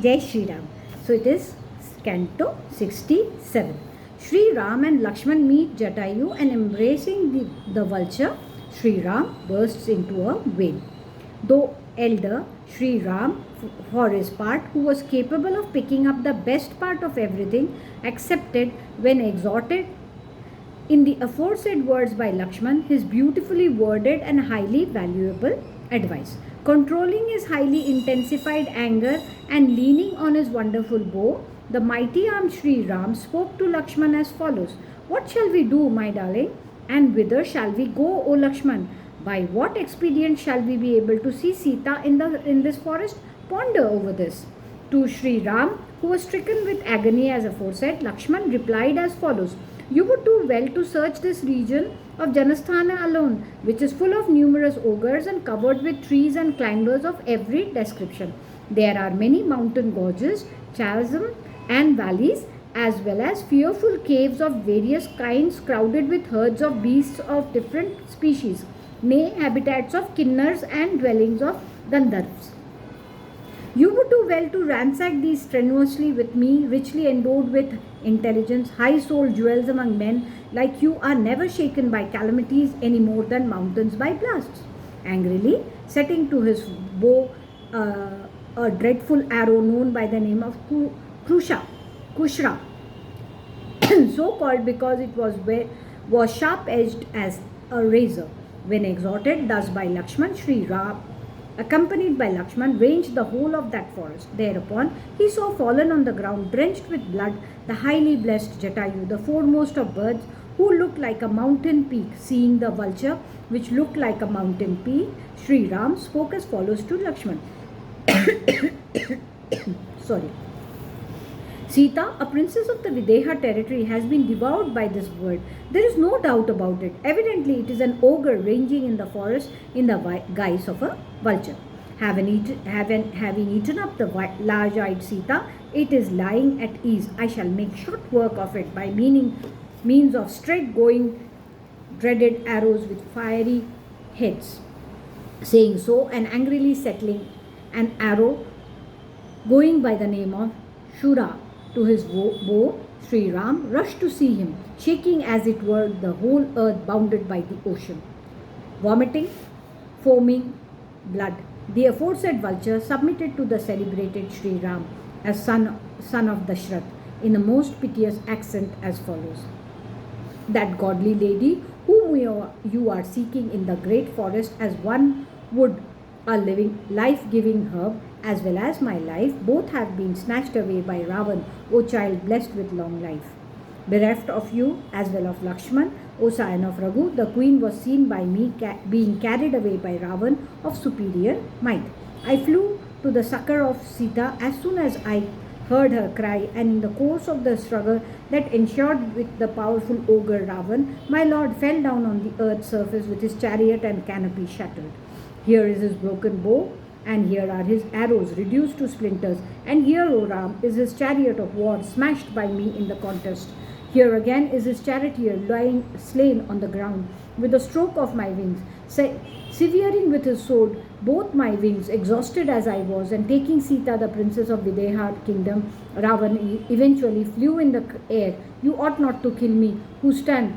Jai Shri Ram. So it is Canto 67. Sri Ram and Lakshman meet Jatayu and embracing the vulture, Sri Ram bursts into a wail. Though elder, Sri Ram, for his part, who was capable of picking up the best part of everything, accepted when exhorted in the aforesaid words by Lakshman his beautifully worded and highly valuable advice. Controlling his highly intensified anger and leaning on his wonderful bow, the mighty armed Sri Ram spoke to Lakshman as follows: "What shall we do, my darling? And whither shall we go, O Lakshman? By what expedient shall we be able to see Sita in this forest? Ponder over this." To Sri Ram, who was stricken with agony as aforesaid, Lakshman replied as follows: "You would do well to search this region of Janasthana alone, which is full of numerous ogres and covered with trees and climbers of every description. There are many mountain gorges, chasms, and valleys, as well as fearful caves of various kinds crowded with herds of beasts of different species, nay, habitats of kinnars and dwellings of Gandharvas. You would do well to ransack these strenuously with me, richly endowed with intelligence, high-souled jewels among men like you are never shaken by calamities any more than mountains by blasts." Angrily setting to his bow a dreadful arrow known by the name of Kushra, so called because it was sharp-edged as a razor. When exhorted thus by Lakshman, Sri Ram, accompanied by Lakshman, ranged the whole of that forest. Thereupon he saw fallen on the ground, drenched with blood, the highly blessed Jatayu, the foremost of birds, who looked like a mountain peak. Seeing the vulture, which looked like a mountain peak, Sri Ram spoke as follows to Lakshman. Sorry. Sita, a princess of the Videha territory, has been devoured by this bird. There is no doubt about it. Evidently, it is an ogre ranging in the forest in the guise of a vulture. Having eaten up the large-eyed Sita, it is lying at ease. I shall make short work of it by means of straight-going dreaded arrows with fiery heads. Saying so, and angrily settling an arrow going by the name of Shura to his bow, Sri Ram rushed to see him, shaking as it were the whole earth bounded by the ocean. Vomiting, foaming blood, the aforesaid vulture submitted to the celebrated Sri Ram as son of Dashrath in the most piteous accent as follows: "That godly lady whom you are seeking in the great forest as one would a living, life-giving herb, as well as my life, both have been snatched away by Ravan, O child blessed with long life. Bereft of you, as well of Lakshman, O scion of Raghu, the queen was seen by me being carried away by Ravan of superior might. I flew to the succor of Sita as soon as I heard her cry, and in the course of the struggle that ensued with the powerful ogre Ravan, my lord fell down on the earth's surface with his chariot and canopy shattered. Here is his broken bow, and here are his arrows reduced to splinters, and here, O Ram, is his chariot of war smashed by me in the contest. Here again is his charioteer lying slain on the ground with a stroke of my wings, severing with his sword both my wings, exhausted as I was, and taking Sita, the princess of Videha kingdom, Ravan eventually flew in the air. You ought not to kill me, who stand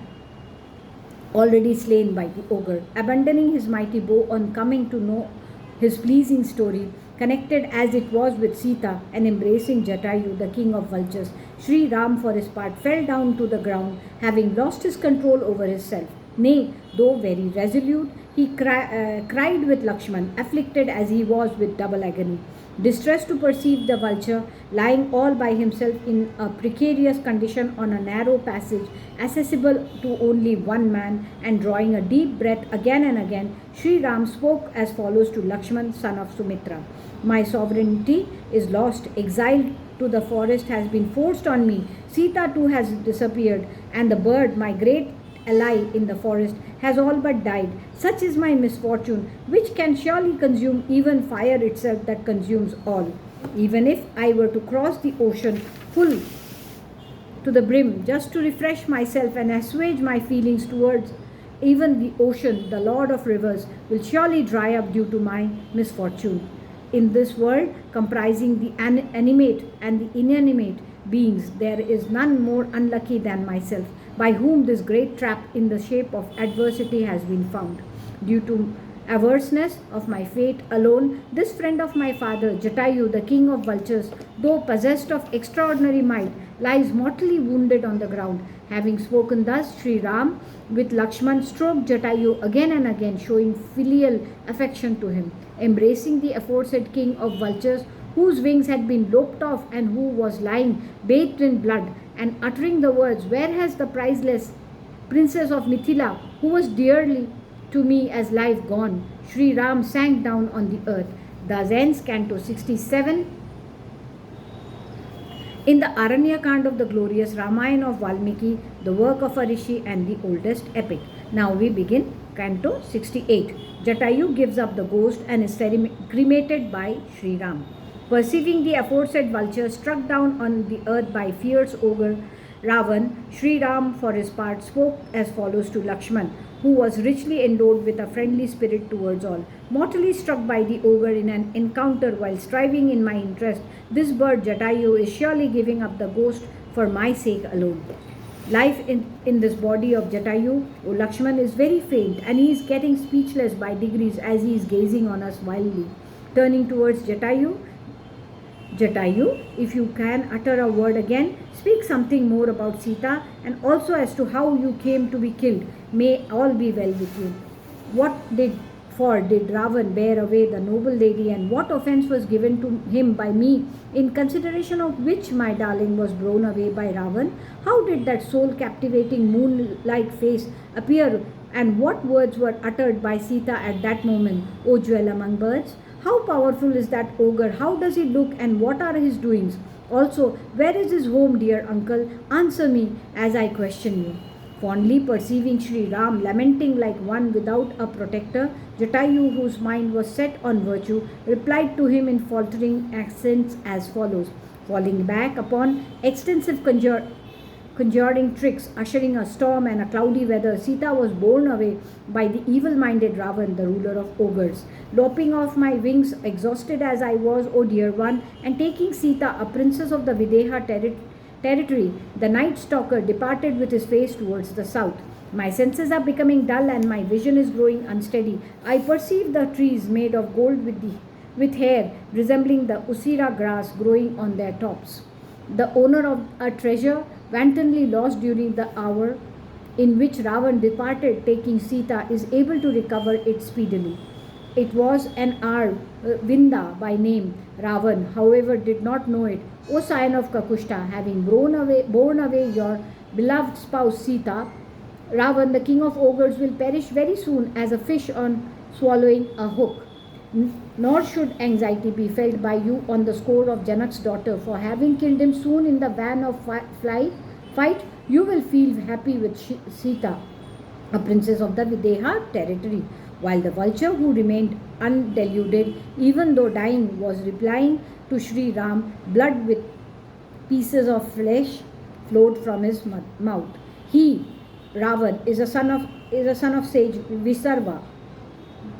already slain by the ogre." Abandoning his mighty bow on coming to know his pleasing story, connected as it was with Sita, and embracing Jatayu, the king of vultures, Sri Ram for his part fell down to the ground, having lost his control over himself. Nay, though very resolute, he cried with Lakshman, afflicted as he was with double agony. Distressed to perceive the vulture lying all by himself in a precarious condition on a narrow passage accessible to only one man, and drawing a deep breath again and again, Sri Ram spoke as follows to Lakshman, son of Sumitra: "My sovereignty is lost. Exiled to the forest has been forced on me. Sita too has disappeared, and the bird, my great ally in the forest, has all but died. Such is my misfortune, which can surely consume even fire itself that consumes all. Even if I were to cross the ocean full to the brim, just to refresh myself and assuage my feelings towards even the ocean, the lord of rivers, will surely dry up due to my misfortune. In this world, comprising the animate and the inanimate beings, there is none more unlucky than myself, by whom this great trap in the shape of adversity has been found. Due to averseness of my fate alone, this friend of my father, Jatayu, the king of vultures, though possessed of extraordinary might, lies mortally wounded on the ground. Having spoken thus, Sri Ram with Lakshman stroked Jatayu again and again, showing filial affection to him. Embracing the aforesaid king of vultures, whose wings had been lopped off and who was lying bathed in blood, and uttering the words, "Where has the priceless princess of Mithila, who was dearly to me as life, gone?" Sri Ram sank down on the earth. Thus ends Canto 67 in the Aranyakand of the glorious Ramayan of Valmiki, the work of a rishi and the oldest epic. Now we begin Canto 68. Jatayu gives up the ghost and is cremated by Sri Ram. Perceiving the aforesaid vulture struck down on the earth by fierce ogre Ravan, Sri Ram for his part spoke as follows to Lakshman, who was richly endowed with a friendly spirit towards all. Mortally struck by the ogre in an encounter while striving in my interest, this bird Jatayu is surely giving up the ghost for my sake alone. Life in this body of Jatayu, O Lakshman, is very faint, and he is getting speechless by degrees as he is gazing on us wildly. Turning towards Jatayu, if you can utter a word again, speak something more about Sita and also as to how you came to be killed. May all be well with you. What did Ravan bear away the noble lady, and what offence was given to him by me, in consideration of which my darling was blown away by Ravan? How did that soul captivating moon-like face appear, and what words were uttered by Sita at that moment, O jewel among birds? How powerful is that ogre? How does he look, and what are his doings? Also, where is his home, dear uncle? Answer me as I question you. Fondly perceiving Sri Ram lamenting like one without a protector, Jatayu, whose mind was set on virtue, replied to him in faltering accents as follows. Falling back upon extensive conjuring tricks, ushering a storm and a cloudy weather, Sita was borne away by the evil-minded Ravan, the ruler of ogres. Lopping off my wings, exhausted as I was, O dear one, and taking Sita, a princess of the Videha territory, the night stalker departed with his face towards the south. My senses are becoming dull and my vision is growing unsteady. I perceive the trees made of gold with hair resembling the usira grass growing on their tops. The owner of a treasure wantonly lost during the hour in which Ravan departed taking Sita is able to recover it speedily. It was an Vinda by name. Ravan, however, did not know it. O scion of Kakushta, having borne away your beloved spouse Sita, Ravan, the king of ogres, will perish very soon as a fish on swallowing a hook. Nor should anxiety be felt by you on the score of Janak's daughter, for having killed him soon in the van of fight, you will feel happy with Sita, a princess of the Videha territory. While the vulture, who remained undeluded, even though dying, was replying to Sri Ram, blood with pieces of flesh flowed from his mouth. He, Ravan, is a son of sage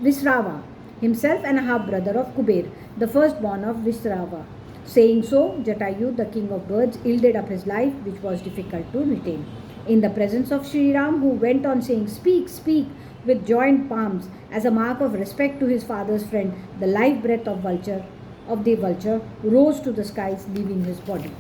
Visrava, himself and a half-brother of Kuber, the firstborn of Visrava. Saying so, Jatayu, the king of birds, yielded up his life, which was difficult to retain. In the presence of Sri Ram, who went on saying, "Speak, speak," with joined palms, as a mark of respect to his father's friend, the life breath of the vulture rose to the skies, leaving his body.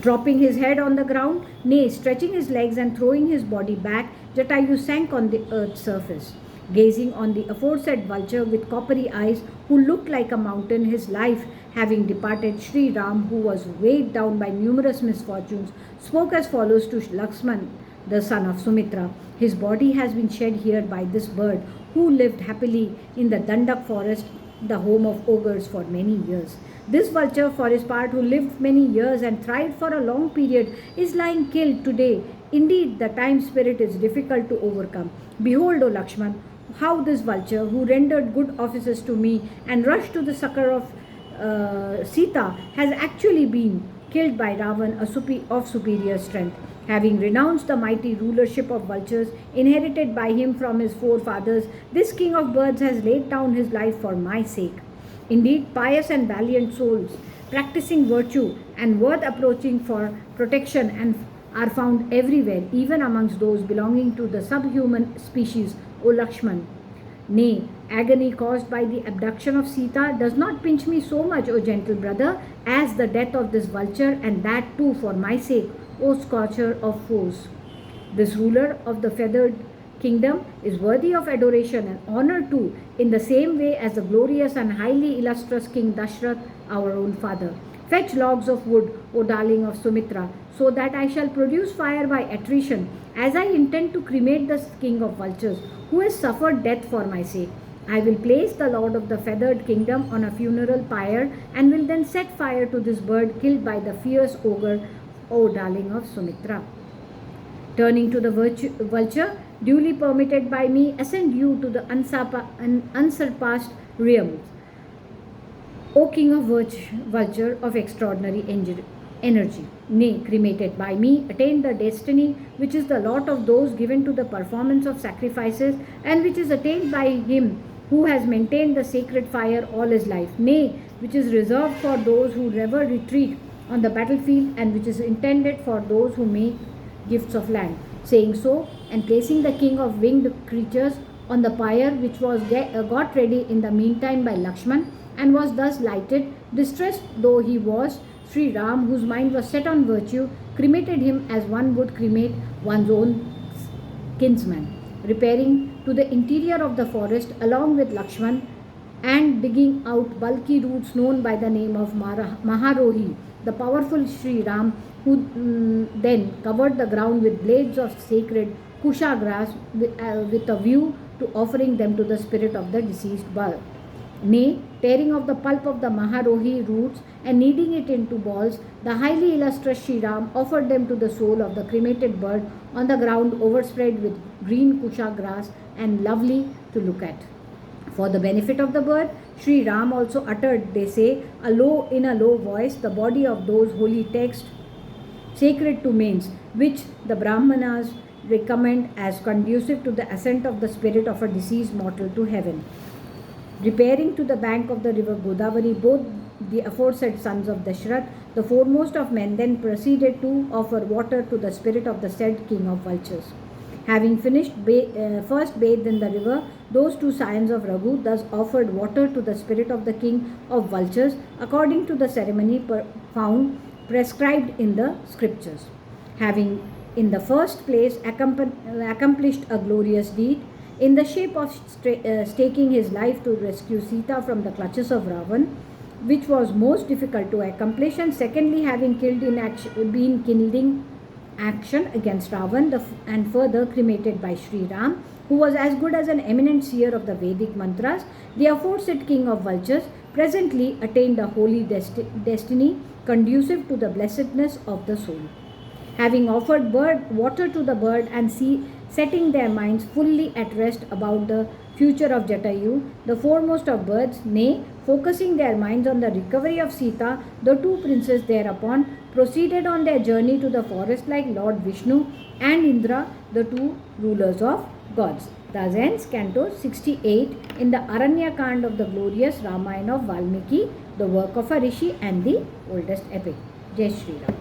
Dropping his head on the ground, nay, stretching his legs and throwing his body back, Jatayu sank on the earth's surface. Gazing on the aforesaid vulture with coppery eyes, who looked like a mountain, his life having departed, Sri Ram, who was weighed down by numerous misfortunes, spoke as follows to Lakshman, the son of Sumitra. His body has been shed here by this bird, who lived happily in the Dandak forest, the home of ogres, for many years. This vulture, for his part, who lived many years and thrived for a long period, is lying killed today. Indeed, the time spirit is difficult to overcome. Behold, O Lakshman, how this vulture, who rendered good offices to me and rushed to the succor of Sita, has actually been killed by Ravan, of superior strength. Having renounced the mighty rulership of vultures inherited by him from his forefathers, this king of birds has laid down his life for my sake. Indeed, pious and valiant souls practicing virtue and worth approaching for protection and are found everywhere, even amongst those belonging to the subhuman species, O Lakshman. Nay, agony caused by the abduction of Sita does not pinch me so much, O gentle brother, as the death of this vulture, and that too for my sake, O scorcher of foes. This ruler of the feathered kingdom is worthy of adoration and honor too, in the same way as the glorious and highly illustrious King Dashrath, our own father. Fetch logs of wood, O darling of Sumitra, so that I shall produce fire by attrition, as I intend to cremate the king of vultures, who has suffered death for my sake. I will place the lord of the feathered kingdom on a funeral pyre, and will then set fire to this bird killed by the fierce ogre, O darling of Sumitra. Turning to the vulture, duly permitted by me, ascend you to the unsurpassed realms. O king of vulture of extraordinary energy, nay, cremated by me, attain the destiny which is the lot of those given to the performance of sacrifices, and which is attained by him who has maintained the sacred fire all his life, nay, which is reserved for those who never retreat on the battlefield, and which is intended for those who make gifts of land. Saying so, and placing the king of winged creatures on the pyre, which was got ready in the meantime by Lakshman, and was thus lighted, distressed though he was, Sri Ram, whose mind was set on virtue, cremated him as one would cremate one's own kinsman, repairing to the interior of the forest along with Lakshman, and digging out bulky roots known by the name of Maharohi. The powerful Sri Ram, who then covered the ground with blades of sacred kusha grass with a view to offering them to the spirit of the deceased bird. Nay, tearing off the pulp of the Maharohi roots and kneading it into balls, the highly illustrious Sri Ram offered them to the soul of the cremated bird on the ground overspread with green kusha grass and lovely to look at. For the benefit of the bird, Sri Ram also uttered, they say, in a low voice, the body of those holy texts sacred to mains, which the Brahmanas recommend as conducive to the ascent of the spirit of a deceased mortal to heaven. Repairing to the bank of the river Godavari, both the aforesaid sons of Dashrath, the foremost of men, then proceeded to offer water to the spirit of the said king of vultures. Having finished first bathed in the river, those two scions of Raghu thus offered water to the spirit of the king of vultures, according to the ceremony found prescribed in the scriptures. Having in the first place accomplished a glorious deed in the shape of staking his life to rescue Sita from the clutches of Ravan, which was most difficult to accomplish, and secondly, having been killed in action against Ravan, and further cremated by Sri Ram, who was as good as an eminent seer of the Vedic mantras, the aforesaid king of vultures presently attained a holy destiny conducive to the blessedness of the soul. Having offered water to the bird and setting their minds fully at rest about the future of Jatayu, the foremost of birds, nay, focusing their minds on the recovery of Sita, the two princes thereupon proceeded on their journey to the forest like Lord Vishnu and Indra, the two rulers of gods. Thus ends Canto 68 in the Aranyakand of the glorious Ramayan of Valmiki, the work of a rishi and the oldest epic. Jai Shri Ram.